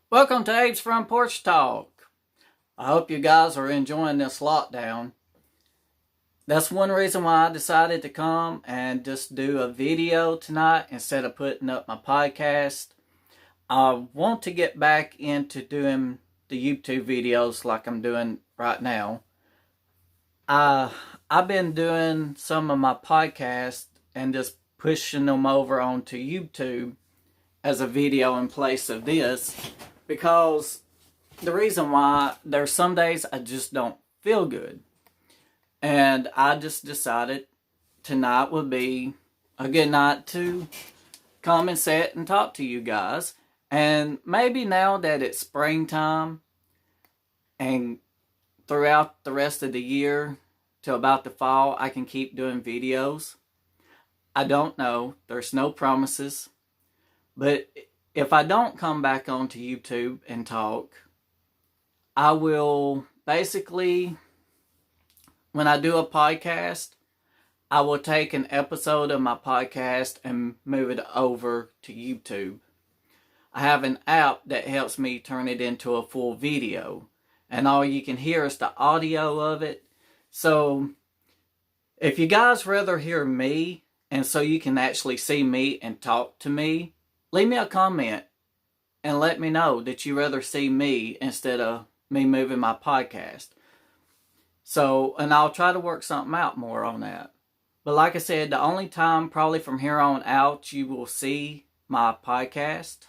Welcome to Apes from Porch Talk. I hope you guys are enjoying this lockdown. That's one reason why I decided to come and just do a video tonight instead of putting up my podcast. I want to get back into doing the YouTube videos like I'm doing right now. I've been doing some of my podcasts and just pushing them over onto YouTube as a video in place of this, because the reason why, there's some days I just don't feel good. And I just decided tonight would be a good night to come and sit and talk to you guys. And maybe now that it's springtime and throughout the rest of the year till about the fall, I can keep doing videos. I don't know. There's no promises. But if I don't come back onto YouTube and talk, I will basically, when I do a podcast, I will take an episode of my podcast and move it over to YouTube. I have an app that helps me turn it into a full video, and all you can hear is the audio of it. So if you guys rather hear me, and so you can actually see me and talk to me, leave me a comment and let me know that you rather see me instead of me moving my podcast. So, and I'll try to work something out more on that. But like I said, the only time probably from here on out you will see my podcast,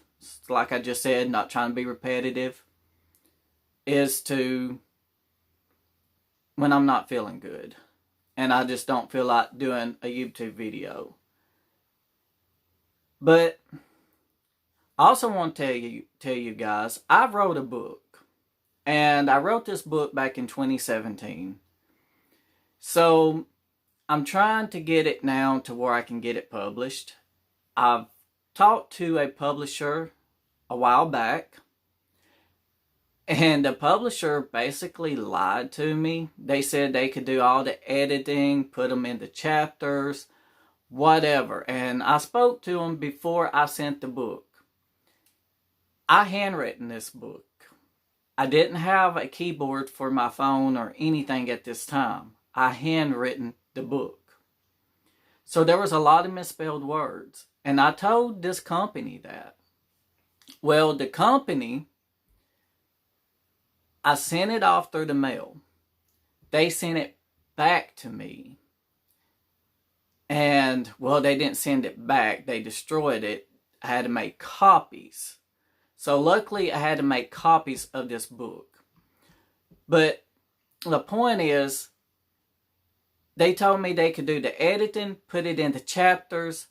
like I just said, not trying to be repetitive, is to when I'm not feeling good and I just don't feel like doing a YouTube video. But I also want to tell you guys, I wrote a book. And I wrote this book back in 2017. So I'm trying to get it now to where I can get it published. I've talked to a publisher a while back. And the publisher basically lied to me. They said they could do all the editing, put them into chapters, whatever. And I spoke to them before I sent the book. I handwritten this book. I didn't have a keyboard for my phone or anything at this time. I handwritten the book. So there was a lot of misspelled words. And I told this company that. Well, the company, I sent it off through the mail. They sent it back to me. And, well, they didn't send it back. They destroyed it. I had to make copies. So luckily I had to make copies of this book. But the point is, they told me they could do the editing, put it into chapters,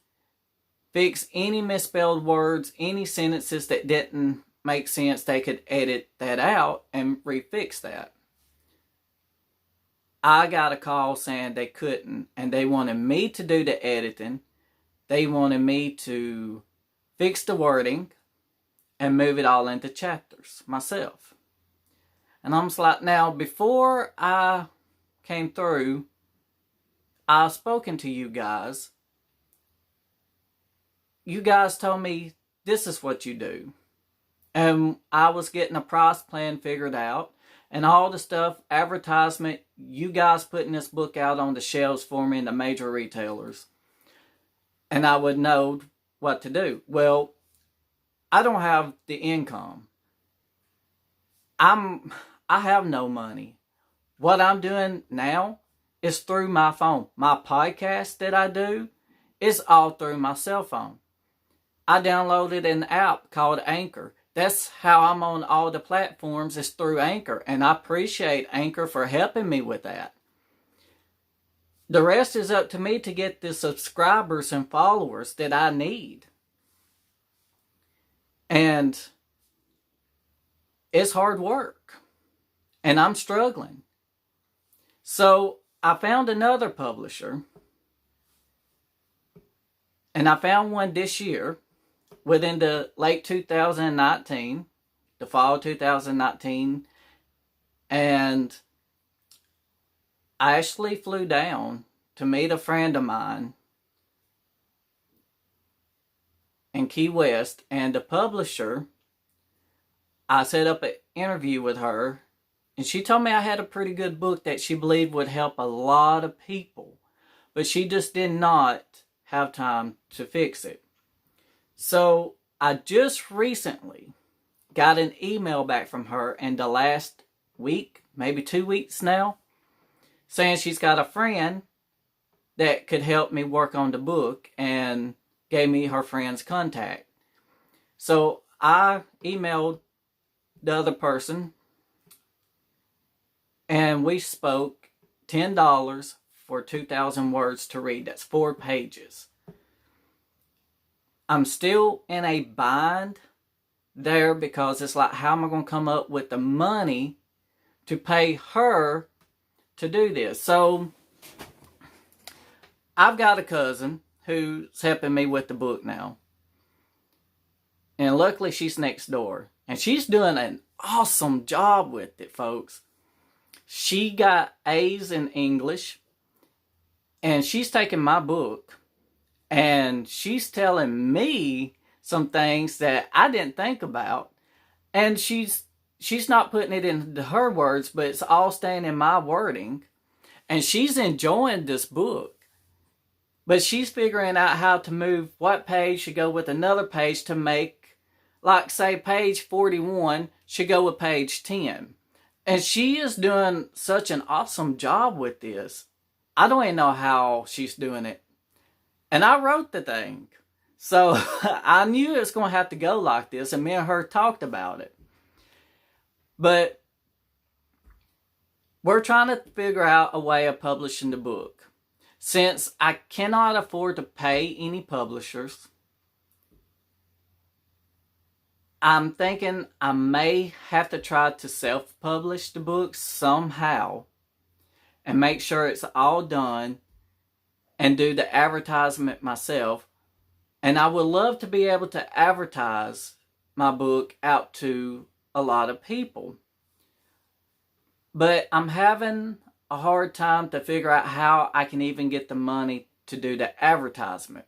fix any misspelled words, any sentences that didn't make sense, they could edit that out and refix that. I got a call saying they couldn't, and they wanted me to do the editing. They wanted me to fix the wording and move it all into chapters myself. And I'm just like, now, before I came through, I've spoken to you guys. You guys told me this is what you do. And I was getting a price plan figured out. And all the stuff, advertisement, you guys putting this book out on the shelves for me in the major retailers. And I would know what to do. Well, I don't have the income. I have no money. What I'm doing now is through my phone. My podcast that I do is all through my cell phone. I downloaded an app called Anchor. That's how I'm on all the platforms, is through Anchor. And I appreciate Anchor for helping me with that. The rest is up to me to get the subscribers and followers that I need. And it's hard work. And I'm struggling. So I found another publisher. And I found one this year, within the late 2019, the fall 2019. And I actually flew down to meet a friend of mine in Key West, and the publisher I set up an interview with her, and she told me I had a pretty good book that she believed would help a lot of people. But she just did not have time to fix it. So I just recently got an email back from her in the last week, maybe 2 weeks now, saying she's got a friend that could help me work on the book and gave me her friend's contact. So I emailed the other person and we spoke $10 for 2,000 words to read. That's 4 pages. I'm still in a bind there because it's like, how am I going to come up with the money to pay her to do this? So I've got a cousin who's helping me with the book now. And luckily she's next door. And she's doing an awesome job with it, folks. She got A's in English. And she's taking my book. And she's telling me some things that I didn't think about. And she's not putting it into her words, but it's all staying in my wording. And she's enjoying this book. But she's figuring out how to move what page should go with another page to make, like say page 41 should go with page 10. And she is doing such an awesome job with this. I don't even know how she's doing it. And I wrote the thing. So I knew it was going to have to go like this. And me and her talked about it. But we're trying to figure out a way of publishing the book. Since I cannot afford to pay any publishers, I'm thinking I may have to try to self-publish the book somehow and make sure it's all done and do the advertisement myself. And I would love to be able to advertise my book out to a lot of people. But I'm having a hard time to figure out how I can even get the money to do the advertisement.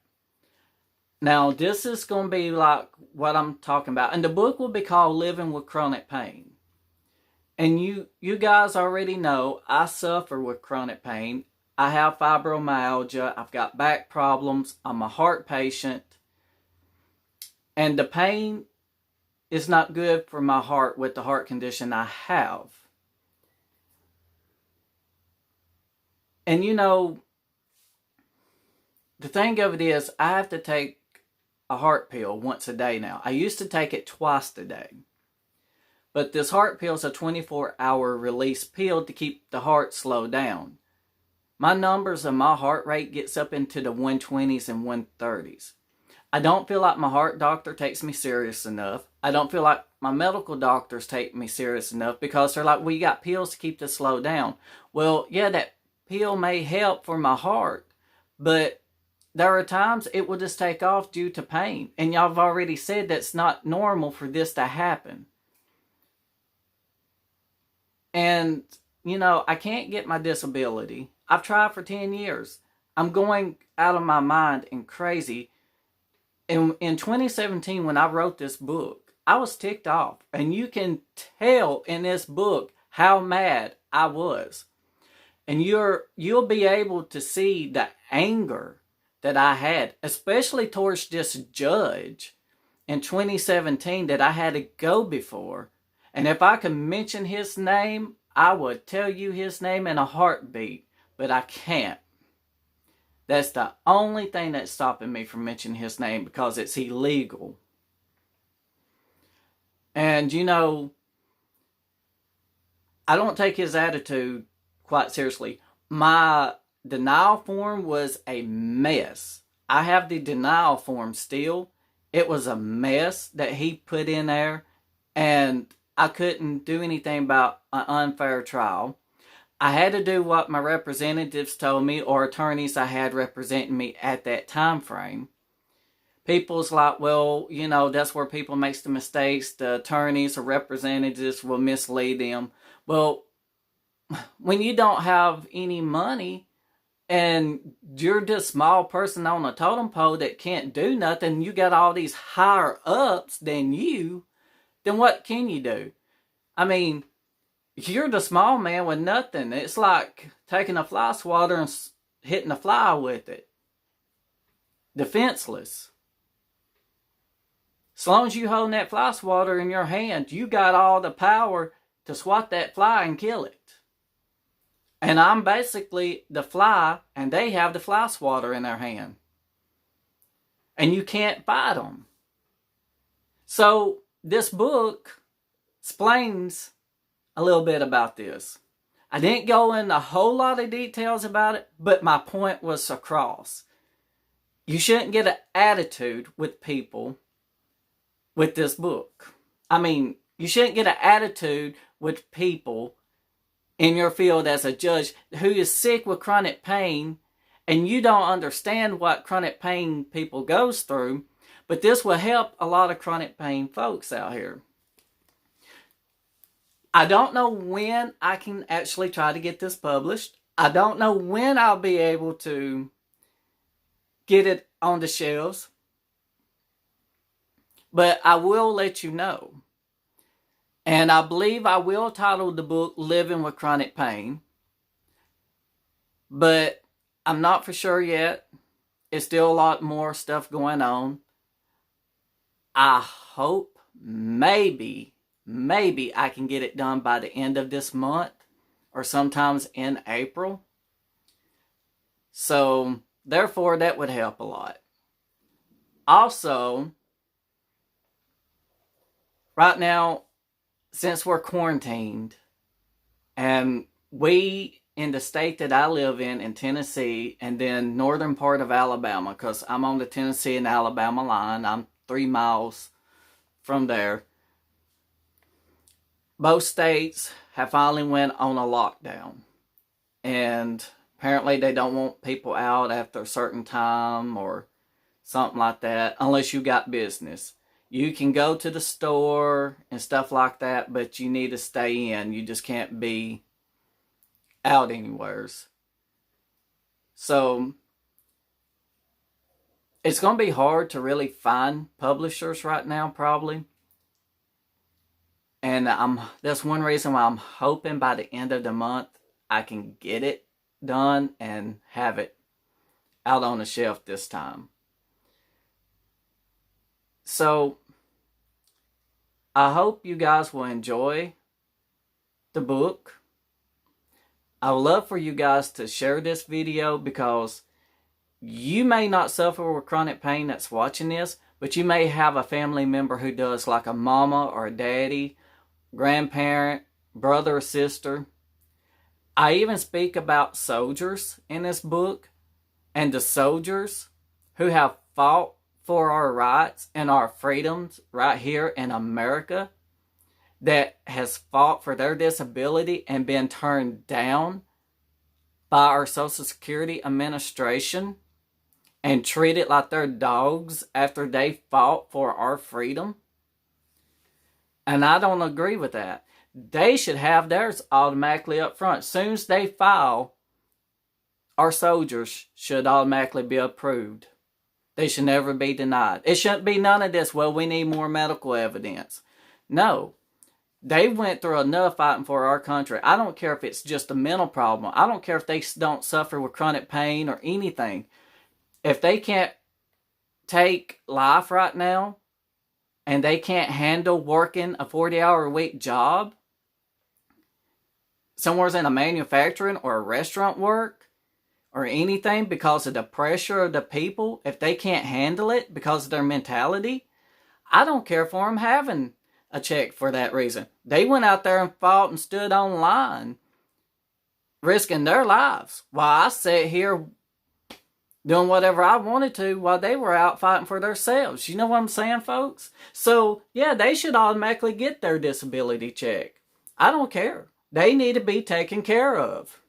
Now, this is going to be like what I'm talking about. And the book will be called Living with Chronic Pain. And you guys already know I suffer with chronic pain. I have fibromyalgia. I've got back problems. I'm a heart patient. And the pain is not good for my heart with the heart condition I have. And you know, the thing of it is, I have to take a heart pill once a day now. I used to take it twice a day. But this heart pill is a 24-hour release pill to keep the heart slowed down. My numbers and my heart rate gets up into the 120s and 130s. I don't feel like my heart doctor takes me serious enough. I don't feel like my medical doctors take me serious enough because they're like, well, you got pills to keep this slow down. Well, yeah, that pill may help for my heart, but there are times it will just take off due to pain. And y'all have already said that's not normal for this to happen. And, you know, I can't get my disability. I've tried for 10 years. I'm going out of my mind and crazy. And in 2017, when I wrote this book, I was ticked off. And you can tell in this book how mad I was. And you'll be able to see the anger that I had, especially towards this judge in 2017 that I had to go before. And if I could mention his name, I would tell you his name in a heartbeat, but I can't. That's the only thing that's stopping me from mentioning his name because it's illegal. And you know, I don't take his attitude quite seriously. My denial form was a mess. I have the denial form still. It was a mess that he put in there, and I couldn't do anything about an unfair trial. I had to do what my representatives told me, or attorneys I had representing me at that time frame. People's like, well, you know, that's where people makes the mistakes. The attorneys or representatives will mislead them. Well, when you don't have any money and you're just a small person on a totem pole that can't do nothing, you got all these higher ups than you then what can you do? I mean, you're the small man with nothing. It's like taking a fly swatter and hitting a fly with it. Defenseless. As long as you hold that fly swatter in your hand, you got all the power to swat that fly and kill it. And I'm basically the fly, and they have the fly swatter in their hand. And you can't fight them. So this book explains a little bit about this. I didn't go in a whole lot of details about it, but my point was across. You shouldn't get an attitude with people with this book. I mean, you shouldn't get an attitude with people in your field as a judge who is sick with chronic pain, and you don't understand what chronic pain people goes through, but this will help a lot of chronic pain folks out here. I don't know when I can actually try to get this published. I don't know when I'll be able to get it on the shelves. But I will let you know. And I believe I will title the book Living with Chronic Pain. But I'm not for sure yet. It's still a lot more stuff going on. I hope maybe I can get it done by the end of this month or sometimes in April. So, therefore, that would help a lot. Also, right now, since we're quarantined, and we in the state that I live in Tennessee, and then northern part of Alabama, because I'm on the Tennessee and Alabama line, I'm 3 miles from there. Both states have finally went on a lockdown, and apparently they don't want people out after a certain time or something like that, unless you got business. You can go to the store and stuff like that, but you need to stay in. You just can't be out anywheres. So, it's going to be hard to really find publishers right now, probably. And that's one reason why I'm hoping by the end of the month I can get it done and have it out on the shelf this time. So, I hope you guys will enjoy the book. I would love for you guys to share this video, because you may not suffer with chronic pain that's watching this, but you may have a family member who does, like a mama or a daddy, grandparent, brother or sister. I even speak about soldiers in this book, and the soldiers who have fought for our rights and our freedoms right here in America, that has fought for their disability and been turned down by our Social Security Administration and treated like they're dogs after they fought for our freedom. And I don't agree with that. They should have theirs automatically up front. As soon as they file, our soldiers should automatically be approved. They should never be denied. It shouldn't be none of this, well, we need more medical evidence. No. They went through enough fighting for our country. I don't care if it's just a mental problem. I don't care if they don't suffer with chronic pain or anything. If they can't take life right now, and they can't handle working a 40-hour-a-week job, somewhere in a manufacturing or a restaurant work, or anything, because of the pressure of the people, if they can't handle it because of their mentality, I don't care for them having a check for that reason. They went out there and fought and stood on line, risking their lives, while I sat here doing whatever I wanted to while they were out fighting for themselves. You know what I'm saying, folks? So, yeah, they should automatically get their disability check. I don't care. They need to be taken care of.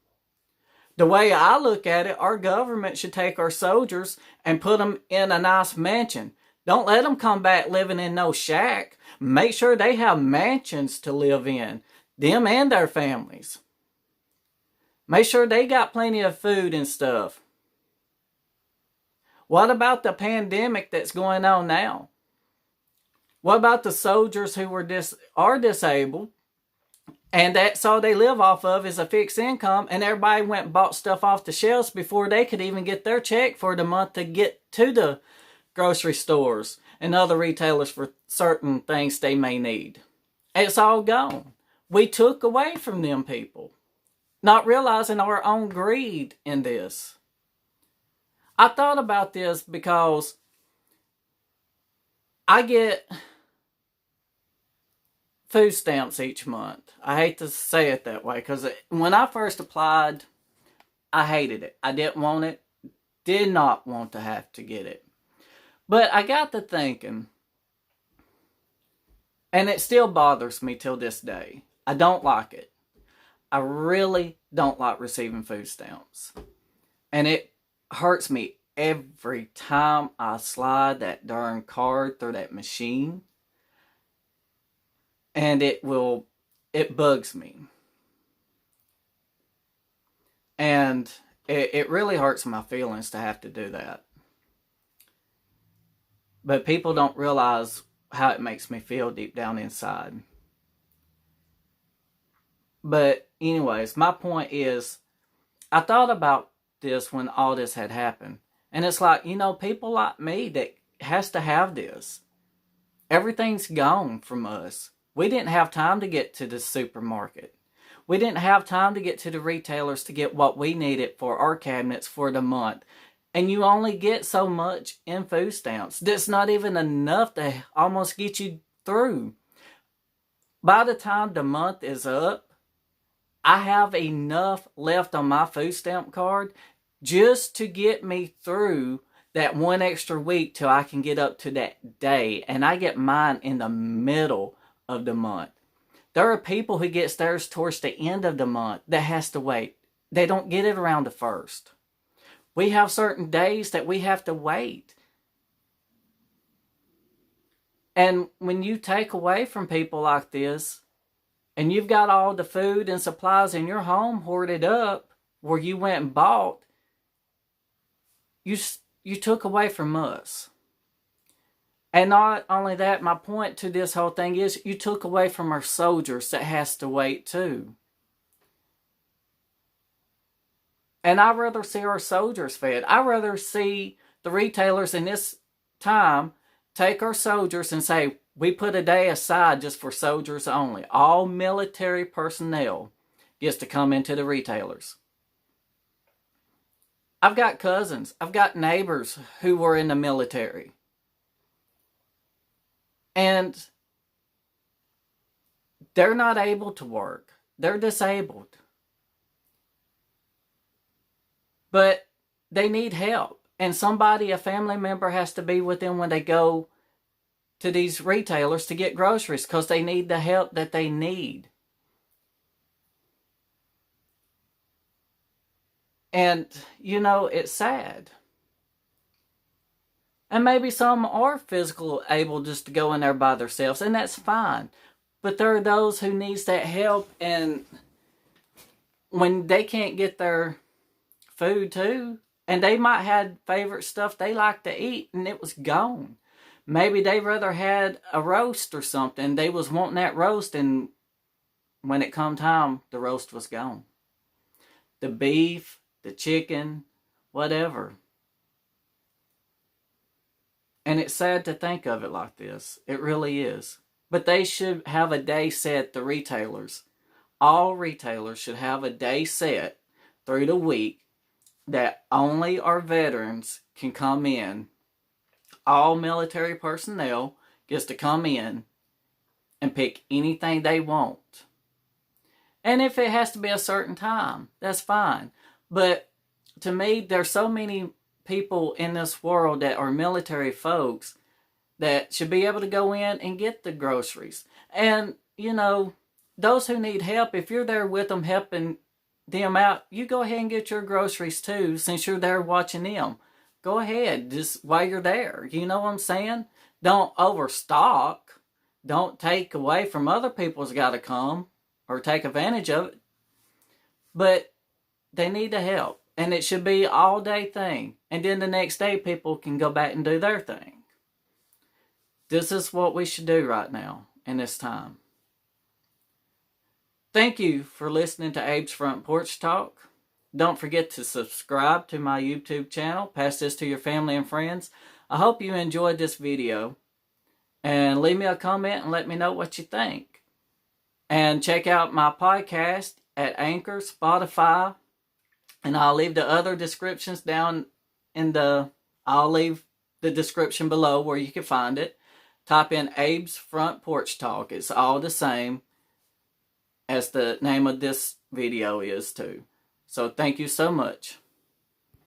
The way I look at it, our government should take our soldiers and put them in a nice mansion. Don't let them come back living in no shack. Make sure they have mansions to live in, them and their families. Make sure they got plenty of food and stuff. What about the pandemic that's going on now? What about the soldiers who are disabled, and that's all they live off of is a fixed income, and everybody went and bought stuff off the shelves before they could even get their check for the month to get to the grocery stores and other retailers for certain things they may need? It's all gone. We took away from them people, not realizing our own greed in this. I thought about this because I get food stamps each month. I hate to say it that way because when I first applied, I hated it. I didn't want it. Did not want to have to get it. But I got to thinking, and it still bothers me till this day. I don't like it. I really don't like receiving food stamps. And it hurts me every time I slide that darn card through that machine. And it bugs me. And it really hurts my feelings to have to do that. But people don't realize how it makes me feel deep down inside. But anyways, my point is, I thought about this when all this had happened. And it's like, people like me that has to have this. Everything's gone from us. We didn't have time to get to the supermarket. We didn't have time to get to the retailers to get what we needed for our cabinets for the month. And you only get so much in food stamps. That's not even enough to almost get you through. By the time the month is up, I have enough left on my food stamp card just to get me through that one extra week till I can get up to that day. And I get mine in the middle of the month. There are people who get theirs towards the end of the month that has to wait. They don't get it around the first. We have certain days that we have to wait. And when you take away from people like this, and you've got all the food and supplies in your home hoarded up where you went and bought, you took away from us. And not only that, my point to this whole thing is you took away from our soldiers that has to wait too. And I'd rather see our soldiers fed. I'd rather see the retailers in this time take our soldiers and say, we put a day aside just for soldiers only. All military personnel gets to come into the retailers. I've got cousins. I've got neighbors who were in the military. And they're not able to work. They're disabled. But they need help. And somebody, a family member, has to be with them when they go to these retailers to get groceries because they need the help that they need. And, it's sad. And maybe some are physically able just to go in there by themselves, and that's fine. But there are those who needs that help, and when they can't get their food too, and they might have favorite stuff they like to eat, and it was gone. Maybe they rather had a roast or something. They was wanting that roast, and when it come time, the roast was gone. The beef, the chicken, whatever. And it's sad to think of it like this. It really is. But they should have a day set, the retailers. All retailers should have a day set through the week that only our veterans can come in. All military personnel gets to come in and pick anything they want. And if it has to be a certain time, that's fine. But to me, there's so many people in this world that are military folks that should be able to go in and get the groceries. And, those who need help, if you're there with them helping them out, you go ahead and get your groceries too, since you're there watching them. Go ahead, just while you're there. You know what I'm saying? Don't overstock. Don't take away from other people's got to come or take advantage of it. But they need the help. And it should be all day thing. And then the next day people can go back and do their thing. This is what we should do right now in this time. Thank you for listening to Abe's Front Porch Talk. Don't forget to subscribe to my YouTube channel. Pass this to your family and friends. I hope you enjoyed this video. And leave me a comment and let me know what you think. And check out my podcast at Anchor, Spotify. And I'll leave the other descriptions down in I'll leave the description below where you can find it. Type in Abe's Front Porch Talk. It's all the same as the name of this video is too. So thank you so much.